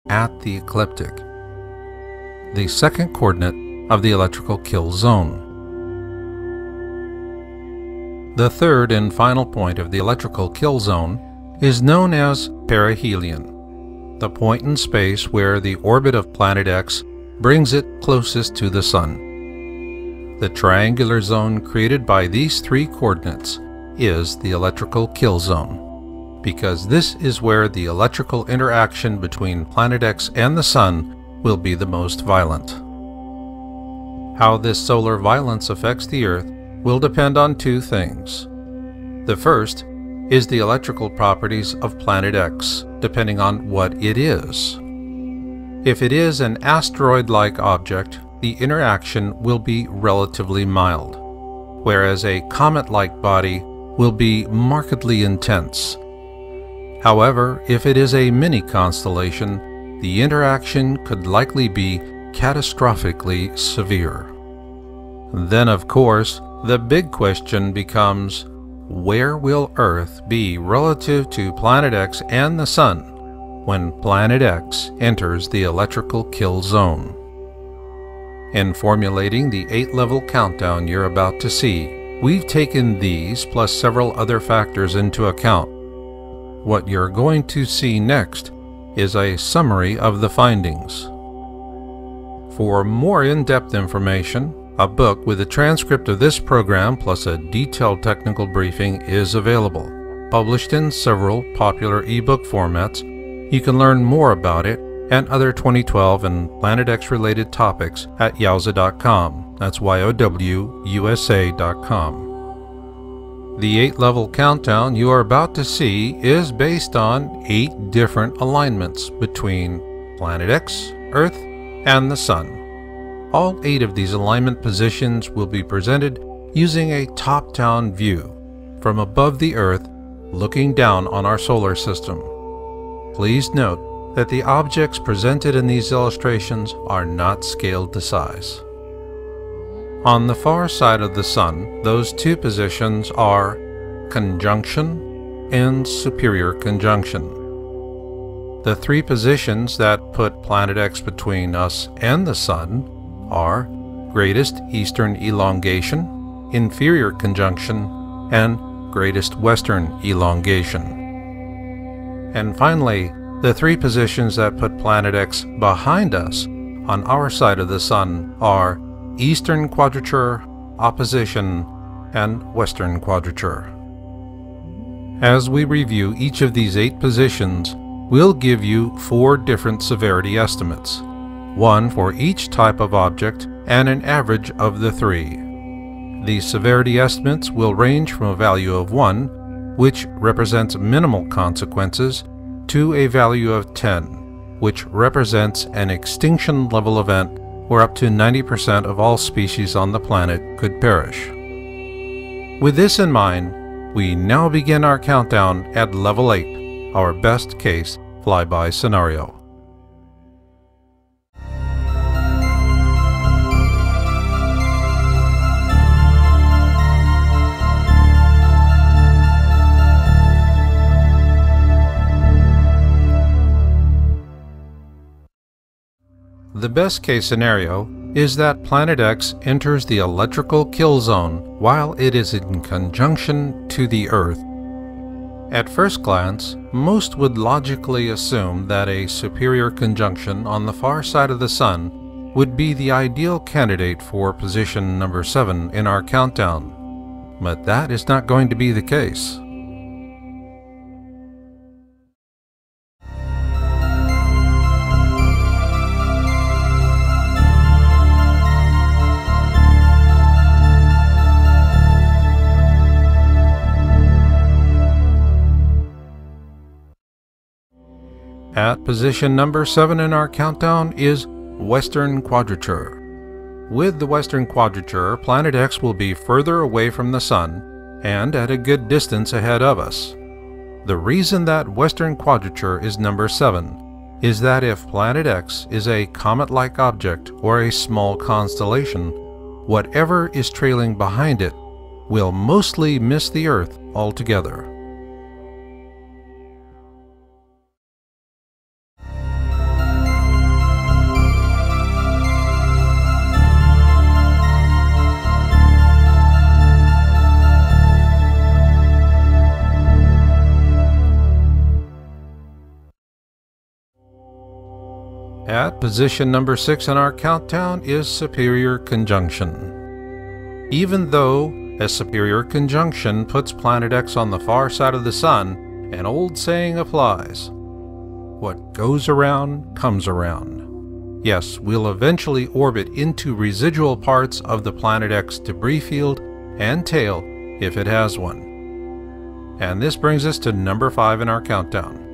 at the ecliptic, the second coordinate of the electrical kill zone. The third and final point of the electrical kill zone is known as perihelion, the point in space where the orbit of planet X brings it closest to the Sun. The triangular zone created by these three coordinates is the electrical kill zone, because this is where the electrical interaction between planet X and the Sun will be the most violent. How this solar violence affects the Earth will depend on two things. The first is the electrical properties of planet X, depending on what it is. If it is an asteroid-like object, the interaction will be relatively mild, whereas a comet-like body will be markedly intense. However, if it is a mini-constellation, the interaction could likely be catastrophically severe. Then, of course, the big question becomes, where will Earth be relative to planet X and the Sun when planet X enters the electrical kill zone? In formulating the 8-level countdown you're about to see, we've taken these plus several other factors into account. What you're going to see next is a summary of the findings. For more in-depth information, a book with a transcript of this program plus a detailed technical briefing is available. Published in several popular ebook formats, you can learn more about it and other 2012 and Planet X related topics at yowza.com. That's YOWUSA.com. The 8-level countdown you are about to see is based on 8 different alignments between planet X, Earth, and the Sun. All 8 of these alignment positions will be presented using a top-down view from above the Earth looking down on our solar system. Please note that the objects presented in these illustrations are not scaled to size. On the far side of the Sun, those 2 positions are conjunction and superior conjunction. The 3 positions that put planet X between us and the Sun are greatest eastern elongation, inferior conjunction, and greatest western elongation. And finally, the 3 positions that put planet X behind us on our side of the Sun are eastern quadrature, opposition, and western quadrature. As we review each of these 8 positions, we'll give you 4 different severity estimates, 1 for each type of object and an average of the 3. These severity estimates will range from a value of 1, which represents minimal consequences, to a value of 10, which represents an extinction level event where up to 90% of all species on the planet could perish. With this in mind, we now begin our countdown at level 8, our best case flyby scenario. The best case scenario is that planet X enters the electrical kill zone while it is in conjunction to the Earth. At first glance, most would logically assume that a superior conjunction on the far side of the Sun would be the ideal candidate for position number 7 in our countdown, but that is not going to be the case. At position number 7 in our countdown is Western Quadrature. With the Western Quadrature, planet X will be further away from the Sun and at a good distance ahead of us. The reason that Western Quadrature is number 7 is that if planet X is a comet-like object or a small constellation, whatever is trailing behind it will mostly miss the Earth altogether. At position number 6 in our countdown is superior conjunction. Even though a superior conjunction puts Planet X on the far side of the Sun, an old saying applies: what goes around comes around. Yes, we'll eventually orbit into residual parts of the Planet X debris field and tail if it has one. And this brings us to number 5 in our countdown.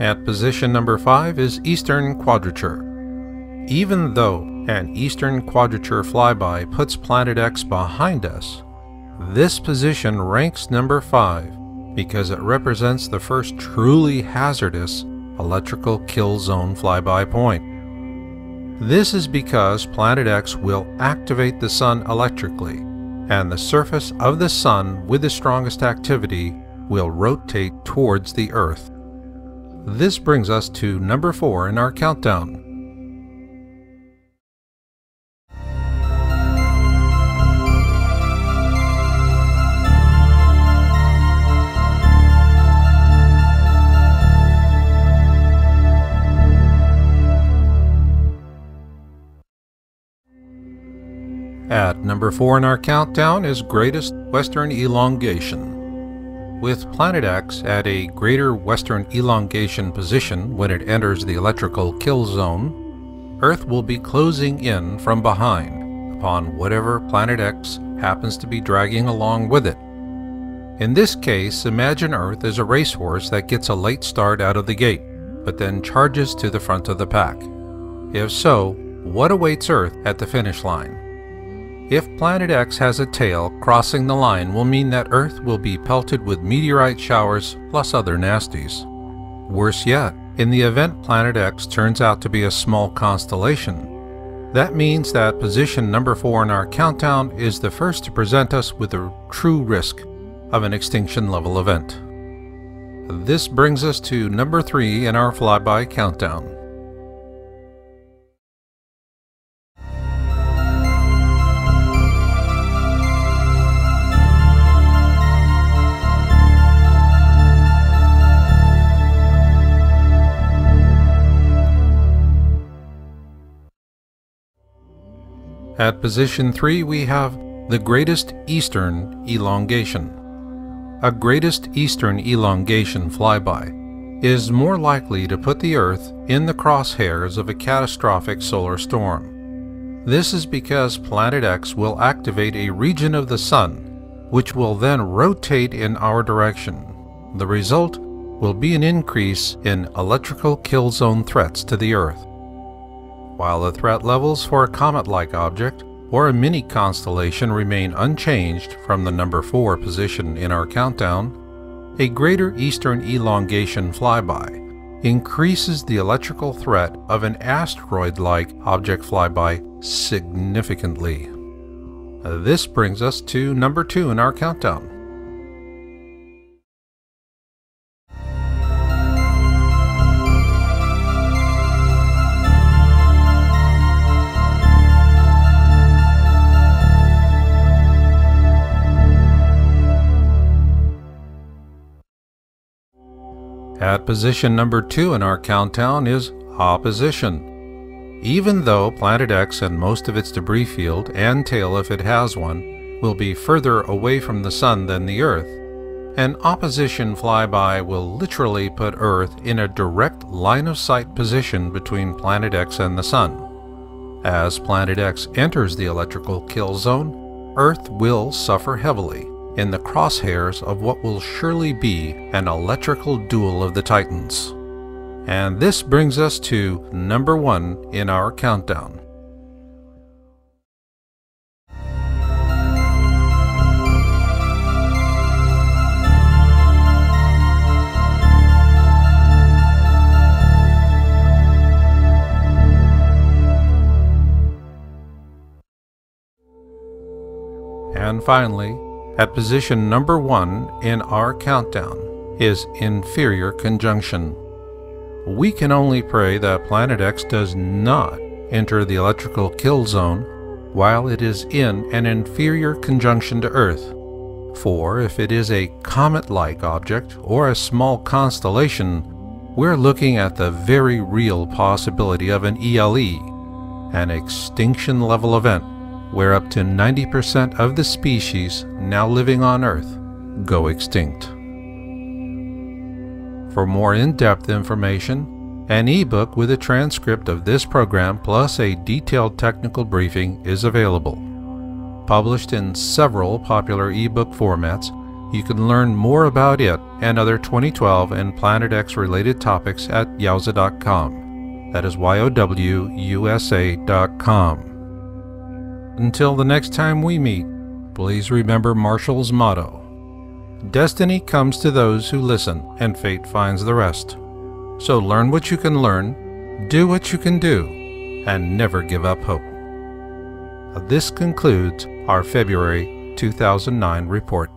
At position number 5 is Eastern Quadrature. Even though an Eastern Quadrature flyby puts Planet X behind us, this position ranks number 5 because it represents the first truly hazardous electrical kill zone flyby point. This is because Planet X will activate the Sun electrically, and the surface of the Sun with the strongest activity will rotate towards the Earth. This brings us to number 4 in our countdown. At number 4 in our countdown is greatest western elongation. With Planet X at a greater western elongation position when it enters the electrical kill zone, Earth will be closing in from behind upon whatever Planet X happens to be dragging along with it. In this case, imagine Earth as a racehorse that gets a late start out of the gate, but then charges to the front of the pack. If so, what awaits Earth at the finish line? If Planet X has a tail, crossing the line will mean that Earth will be pelted with meteorite showers plus other nasties. Worse yet, in the event Planet X turns out to be a small constellation, that means that position number 4 in our countdown is the first to present us with a true risk of an extinction level event. This brings us to number 3 in our flyby countdown. At position 3 we have the greatest eastern elongation. A greatest eastern elongation flyby is more likely to put the Earth in the crosshairs of a catastrophic solar storm. This is because Planet X will activate a region of the Sun, which will then rotate in our direction. The result will be an increase in electrical kill zone threats to the Earth. While the threat levels for a comet-like object or a mini-constellation remain unchanged from the number 4 position in our countdown, a greater eastern elongation flyby increases the electrical threat of an asteroid-like object flyby significantly. This brings us to number 2 in our countdown. At position number 2 in our countdown is opposition. Even though Planet X and most of its debris field, and tail if it has one, will be further away from the Sun than the Earth, an opposition flyby will literally put Earth in a direct line-of-sight position between Planet X and the Sun. As Planet X enters the electrical kill zone, Earth will suffer heavily in the crosshairs of what will surely be an electrical duel of the Titans. And this brings us to number 1 in our countdown. And finally, At position number 1 in our countdown is inferior conjunction. We can only pray that Planet X does not enter the electrical kill zone while it is in an inferior conjunction to Earth. For if it is a comet-like object or a small constellation, we're looking at the very real possibility of an ELE, an extinction-level event, where up to 90% of the species now living on Earth go extinct. For more in-depth information, an ebook with a transcript of this program plus a detailed technical briefing is available. Published in several popular ebook formats, you can learn more about it and other 2012 and Planet X related topics at yowza.com. That is YOWUSA.com. Until the next time we meet, please remember Marshall's motto: destiny comes to those who listen, and fate finds the rest. So learn what you can learn, do what you can do, and never give up hope. This concludes our February 2009 report.